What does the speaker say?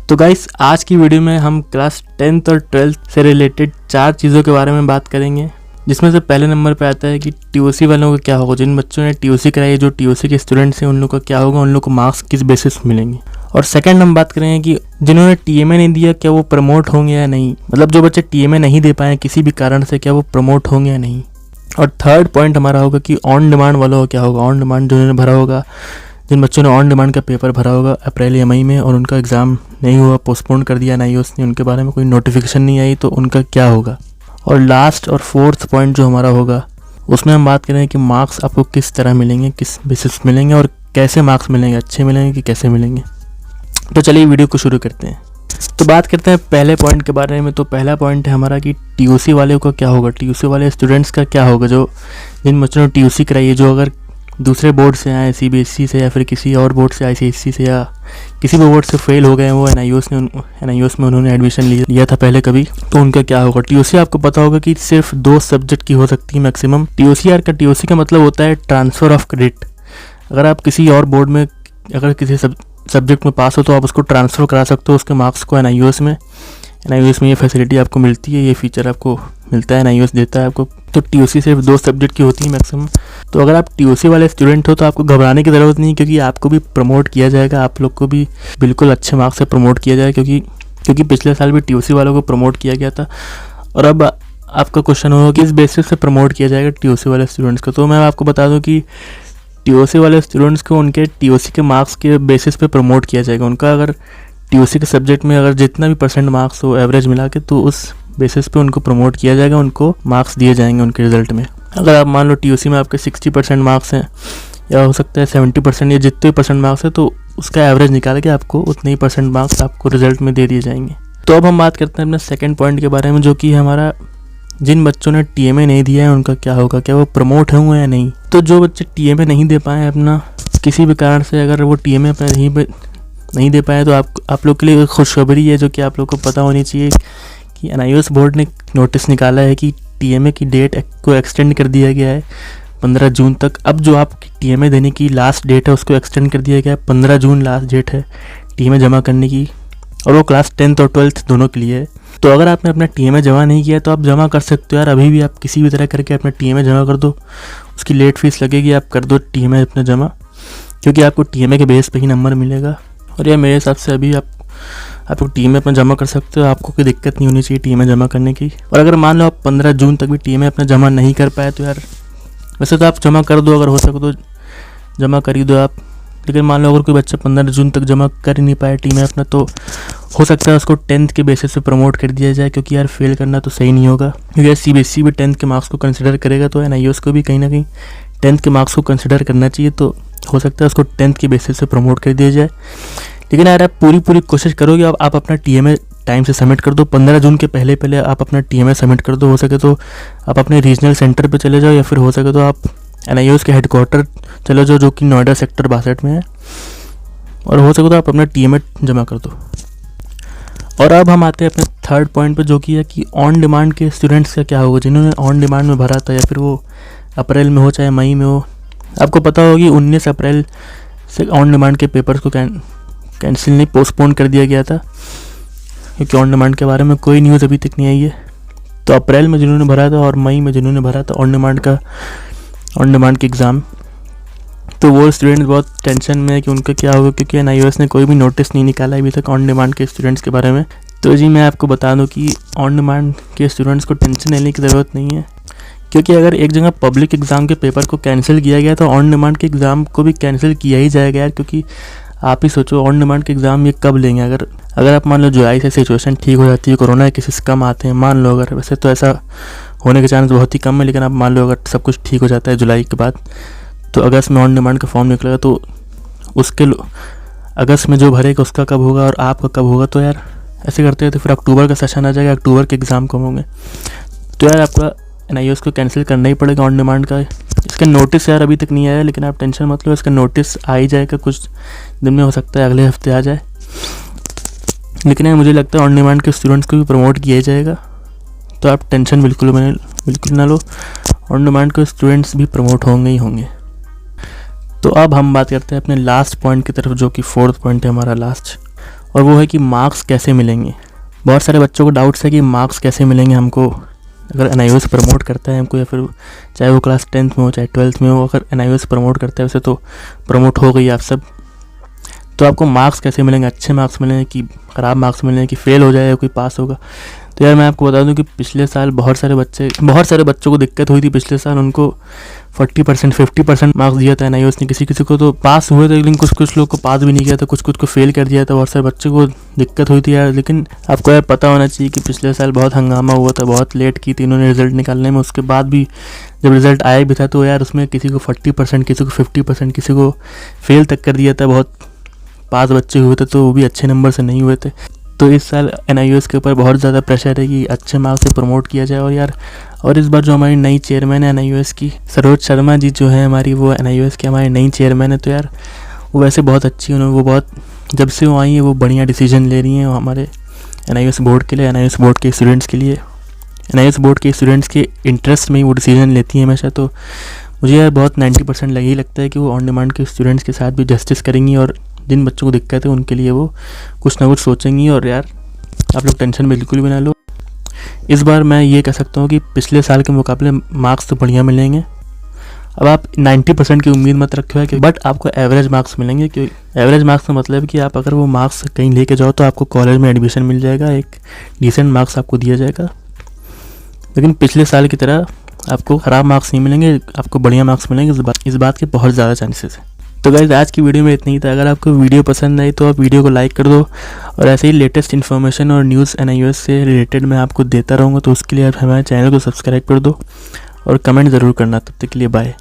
तो गाइस आज की वीडियो में हम क्लास 10th और 12th से रिलेटेड 4 चीज़ों के बारे में बात करेंगे, जिसमें से पहले नंबर पे आता है कि टीओसी वालों का क्या होगा। जिन बच्चों ने टीओसी कराई है, जो टीओसी के स्टूडेंट्स हैं, उन लोगों का क्या होगा, उन लोगों को मार्क्स किस बेसिस पे मिलेंगे। और सेकंड हम बात करेंगे कि जिन्होंने टीएमए नहीं दिया क्या वो प्रमोट होंगे या नहीं, मतलब जो बच्चे टीएमए नहीं दे पाए किसी भी कारण से क्या वो प्रमोट होंगे या नहीं। और थर्ड पॉइंट हमारा होगा कि ऑन डिमांड वालों का क्या होगा। ऑन डिमांड जिन्होंने भरा होगा, जिन बच्चों ने ऑन डिमांड का पेपर भरा होगा अप्रैल या मई में और उनका एग्ज़ाम नहीं हुआ, पोस्टपोन कर दिया NIOS ने, उनके बारे में कोई नोटिफिकेशन नहीं आई, तो उनका क्या होगा। और लास्ट और फोर्थ पॉइंट जो हमारा होगा उसमें हम बात करेंगे कि मार्क्स आपको किस तरह मिलेंगे, किस बेसिस मिलेंगे और कैसे मार्क्स मिलेंगे, अच्छे मिलेंगे कि कैसे मिलेंगे। तो चलिए वीडियो को शुरू करते हैं। तो बात करते हैं पहले पॉइंट के बारे में। तो पहला पॉइंट है हमारा कि टीओसी वाले को क्या होगा, टीओसी वाले स्टूडेंट्स का क्या होगा। जो जिन बच्चों ने टीओसी कराई है, जो अगर दूसरे बोर्ड से आए, CBSE से या फिर किसी और बोर्ड से, ICSE से या किसी भी बोर्ड से फेल हो गए हैं, वो NIOS में उन्होंने एडमिशन लिया था पहले कभी, तो उनका क्या होगा। टीओसी आपको पता होगा कि सिर्फ 2 सब्जेक्ट की हो सकती है मैक्सिमम। टीओसी का मतलब होता है ट्रांसफ़र ऑफ क्रेडिट। अगर आप किसी और बोर्ड में अगर किसी सब्जेक्ट में पास हो तो आप उसको ट्रांसफ़र करा सकते हो उसके मार्क्स को NIOS में ये फैसिलिटी आपको मिलती है, ये फीचर आपको मिलता है, NIOS देता है आपको। तो टीओसी सिर्फ 2 सब्जेक्ट की होती है मैक्सिमम। तो अगर आप टीओसी वाले स्टूडेंट हो तो आपको घबराने की ज़रूरत नहीं, क्योंकि आपको भी प्रमोट किया जाएगा, आप लोग को भी बिल्कुल अच्छे मार्क्स से प्रमोट किया जाएगा, क्योंकि पिछले साल भी टीओसी वालों को प्रमोट किया गया था। और अब आपका क्वेश्चन होगा कि इस बेसिस से प्रमोट किया जाएगा टीओसी वाले स्टूडेंट्स को। तो मैं आपको बता दूँ कि टीओसी वाले स्टूडेंट्स को उनके टीओसी के मार्क्स के बेसिस पे प्रमोट किया जाएगा। उनका अगर टीओसी के सब्जेक्ट में अगर जितना भी % मार्क्स हो एवरेज मिला के, तो उस बेसिस पे उनको प्रमोट किया जाएगा, उनको मार्क्स दिए जाएंगे उनके रिजल्ट में। अगर आप मान लो टीओसी में आपके 60% मार्क्स हैं या हो सकता है 70% या जितने भी % मार्क्स है, तो उसका एवरेज निकाल के आपको उतने ही % मार्क्स आपको रिजल्ट में दे दिए जाएंगे। तो अब हम बात करते हैं अपने सेकेंड पॉइंट के बारे में, जो कि हमारा जिन बच्चों ने टीएमए नहीं दिया है उनका क्या होगा, क्या वो प्रमोट होंगे या नहीं। तो जो बच्चे टीएमए नहीं दे पाए अपना किसी भी कारण से, अगर वो टीएमए अपना नहीं दे पाए, तो आप लोग के लिए खुशखबरी है जो कि आप लोग को पता होनी चाहिए कि NIOS बोर्ड ने नोटिस निकाला है कि टीएमए की डेट को एक्सटेंड कर दिया गया है 15 जून तक। अब जो आपकी टीएमए देने की लास्ट डेट है उसको एक्सटेंड कर दिया गया है, 15 जून लास्ट डेट है टीएमए जमा करने की, और वो क्लास 10th और 12th दोनों के लिए है। तो अगर आपने अपना टीएमए जमा नहीं किया तो आप जमा कर सकते हो यार, अभी भी आप किसी भी तरह करके अपना टीएमए जमा कर दो। उसकी लेट फीस लगेगी, आप कर दो टीएमए अपना जमा, क्योंकि आपको टीएमए के बेस पे ही नंबर मिलेगा। और ये मेरे हिसाब से अभी आप टीएमए अपना जमा कर सकते हो, आपको कोई दिक्कत नहीं होनी चाहिए टीएमए जमा करने की। और अगर मान लो आप 15 जून तक भी टीएमए अपना जमा नहीं कर पाए, तो यार वैसे तो आप जमा कर दो, अगर हो सके तो जमा कर ही दो आप। लेकिन मान लो अगर कोई बच्चा 15 जून तक जमा कर ही नहीं पाया टीएमए अपना, तो हो सकता है उसको 10th के बेसिस पे प्रमोट कर दिया जाए, क्योंकि यार फेल करना तो सही नहीं होगा। क्योंकि CBSE भी 10th के मार्क्स को कंसिडर करेगा, तो NIOS को भी कहीं ना कहीं 10th के मार्क्स को कंसिडर करना चाहिए। तो हो सकता है उसको 10th के बेसिस पे प्रमोट कर दिया जाए। लेकिन यार आप पूरी कोशिश करोगे, आप अपना टीएमए टाइम से सबमिट कर दो। 15 जून के पहले आप अपना टीएमए सबमिट कर दो। हो सके तो आप अपने रीजनल सेंटर पे चले जाओ, या फिर हो सके तो आप NIOS के हेडक्वार्टर चले जाओ, जो कि नोएडा सेक्टर 62 में है, और हो सके तो आप अपना टीएमए जमा कर दो। और अब हम आते हैं अपने थर्ड पॉइंट पे, जो कि है कि ऑन डिमांड के स्टूडेंट्स का क्या होगा, जिन्होंने ऑन डिमांड में भरा था, या फिर वो अप्रैल में हो चाहे मई में हो। आपको पता होगा कि 19 अप्रैल से ऑन डिमांड के पेपर्स को कैंसिल नहीं, पोस्टपोन कर दिया गया था, क्योंकि ऑन डिमांड के बारे में कोई न्यूज़ अभी तक नहीं आई है। तो अप्रैल में जिन्होंने भरा था और मई में जिन्होंने भरा था ऑन डिमांड के एग्ज़ाम, तो वो स्टूडेंट्स बहुत टेंशन में है कि उनका क्या होगा, क्योंकि NIOS ने कोई भी नोटिस नहीं निकाला अभी तक ऑन डिमांड के स्टूडेंट्स के बारे में। तो जी मैं आपको बता दूं कि ऑन डिमांड के स्टूडेंट्स को टेंशन लेने की ज़रूरत नहीं है, क्योंकि अगर एक जगह पब्लिक एग्ज़ाम के पेपर को कैंसिल किया गया तो ऑन डिमांड के एग्ज़ाम को भी कैंसिल किया ही जाएगा यार। क्योंकि आप ही सोचो ऑन डिमांड के एग्ज़ाम ये कब लेंगे। अगर आप मान लो जुलाई से सिचुएशन ठीक हो जाती है, कोरोना के केसेस कम आते हैं, मान लो अगर, वैसे तो ऐसा होने के चांस बहुत ही कम है, लेकिन आप मान लो अगर सब कुछ ठीक हो जाता है जुलाई के बाद, तो अगस्त में ऑन डिमांड का फॉर्म निकलेगा, तो उसके अगस्त में जो भरेगा उसका कब होगा और आपका कब होगा। तो यार ऐसे करते हैं तो फिर अक्टूबर का सेशन आ जाएगा, अक्टूबर के एग्ज़ाम कब होंगे, तो यार आपका NIOS को कैंसिल करना ही पड़ेगा ऑन डिमांड का। इसका नोटिस यार अभी तक नहीं आया, लेकिन आप टेंशन मत लो, इसका नोटिस आ ही जाएगा, कुछ दिन में, हो सकता है अगले हफ्ते आ जाए। लेकिन यार मुझे लगता है ऑन डिमांड के स्टूडेंट्स को भी प्रमोट किया जाएगा, तो आप टेंशन बिल्कुल ना लो, ऑन डिमांड के स्टूडेंट्स भी प्रमोट होंगे ही होंगे। तो अब हम बात करते हैं अपने लास्ट पॉइंट की तरफ, जो कि 4th पॉइंट है हमारा लास्ट, और वो है कि मार्क्स कैसे मिलेंगे। बहुत सारे बच्चों को डाउट्स है कि मार्क्स कैसे मिलेंगे हमको अगर NIOS प्रमोट करता है हमको, या फिर चाहे वो क्लास 10th में हो चाहे 12th में हो, अगर NIOS प्रमोट करता है वैसे तो प्रमोट हो गई आप सब, तो आपको मार्क्स कैसे मिलेंगे, अच्छे मार्क्स मिलेंगे कि ख़राब मार्क्स मिलेंगे, कि फेल हो जाएगा कोई पास होगा। तो यार मैं आपको बता दूं कि पिछले साल बहुत सारे बच्चों को दिक्कत हुई थी। पिछले साल उनको 40% 50% मार्क्स दिया था NIOS ने, किसी को तो पास हुए थे, लेकिन कुछ लोग को पास भी नहीं किया था, कुछ को फेल कर दिया था। बहुत सारे बच्चों को दिक्कत हुई थी यार। लेकिन आपको यार पता होना चाहिए कि पिछले साल बहुत हंगामा हुआ था, बहुत लेट की थी इन्होंने रिजल्ट निकालने में। उसके बाद भी जब रिजल्ट आया भी था तो यार उसमें किसी को 40%, किसी को 50%, किसी को फेल तक कर दिया था। बहुत पास बच्चे हुए थे तो वो भी अच्छे नंबर से नहीं हुए थे। तो इस साल NIOS के ऊपर बहुत ज़्यादा प्रेशर है कि अच्छे मार्क्स से प्रमोट किया जाए। और इस बार जो हमारी नई चेयरमैन है NIOS की, सरोज शर्मा जी जो है हमारी, वो NIOS की हमारी नई चेयरमैन है। तो यार वो वैसे बहुत अच्छी है, वो बहुत, जब से वो आई है वो बढ़िया डिसीजन ले रही हैं हमारे NIOS बोर्ड के लिए, NIOS बोर्ड के स्टूडेंट्स के लिए। NIOS बोर्ड के स्टूडेंट्स के इंटरेस्ट में ही वो डिसीजन लेती हैं हमेशा। तो मुझे यार बहुत 90% यही लगता है कि वो ऑन डिमांड के स्टूडेंट्स के साथ भी जस्टिस करेंगी, और जिन बच्चों को दिक्कत है उनके लिए वो कुछ ना कुछ सोचेंगी। और यार आप लोग टेंशन बिल्कुल भी ना लो, इस बार मैं ये कह सकता हूँ कि पिछले साल के मुकाबले मार्क्स तो बढ़िया मिलेंगे। अब आप 90% की उम्मीद मत रखो है कि, बट आपको एवरेज मार्क्स मिलेंगे। क्योंकि एवरेज मार्क्स का मतलब कि आप अगर वो मार्क्स कहीं लेके जाओ तो आपको कॉलेज में एडमिशन मिल जाएगा, एक डिसेंट मार्क्स आपको दिया जाएगा। लेकिन पिछले साल की तरह आपको ख़राब मार्क्स नहीं मिलेंगे, आपको बढ़िया मार्क्स मिलेंगे, इस बात के बहुत ज़्यादा चांसेस है। तो गाइस आज की वीडियो में इतना ही था। अगर आपको वीडियो पसंद आई तो आप वीडियो को लाइक कर दो, और ऐसे ही लेटेस्ट इन्फॉर्मेशन और न्यूज़ NIOS से रिलेटेड मैं आपको देता रहूँगा। तो उसके लिए आप हमारे चैनल को सब्सक्राइब कर दो और कमेंट ज़रूर करना। तब तक के लिए बाय।